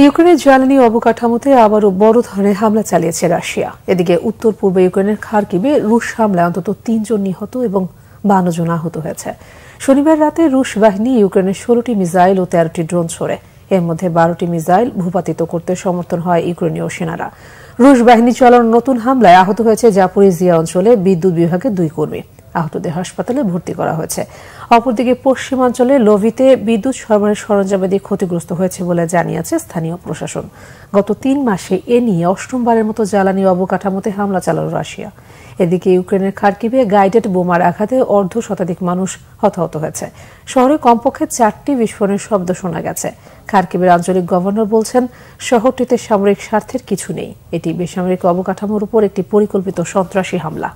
ইউক্রেনের জ্বালানি অবকাঠামোতে আবারও বড় ধরনের হামলা চালিয়েছে রাশিয়া। এদিকে উত্তর পূর্ব ইউক্রেনের খার্কিভে রুশ হামলায় অন্তত ৩ জন নিহত এবং ৫২ জন আহত হয়েছে। শনিবার রাতে রুশ বাহিনী ইউক্রেনের ১৬টি মিসাইল ও ১৩টি ড্রোন ছোড়ে। এর মধ্যে ১২টি মিসাইল ভূপাতিত করতে সমর্থন হয় ইউক্রেনীয় সেনারা। রুশ বাহিনী চালানো নতুন হামলায় আহত হয়েছে জাপোরিজিয়া অঞ্চলে বিদ্যুৎ বিভাগের ২ কর্মী। আহতদের হাসপাতালে ভর্তি করা হয়েছে। অপরদিকে পশ্চিমাঞ্চলে লোভিতে বিদ্যুৎ সরবরাহের সরঞ্জামাদি ক্ষতিগ্রস্ত হয়েছে বলে জানিয়েছে স্থানীয় প্রশাসন। গত ৩ মাসে এ নিয়ে অষ্টমবারের মতো জ্বালানি অবকাঠামোতে হামলা চালাল রাশিয়া। এদিকে ইউক্রেনের খার্কিভে গাইডেড বোমার আঘাতে অর্ধশতাধিক মানুষ হতাহত হয়েছে। শহরে কমপক্ষে ৪টি বিস্ফোরণের শব্দ শোনা গেছে। খার্কিভের আঞ্চলিক গভর্নর বলছেন, শহরটিতে সামরিক স্বার্থের কিছু নেই। এটি বেসামরিক অবকাঠামোর উপর একটি পরিকল্পিত সন্ত্রাসী হামলা।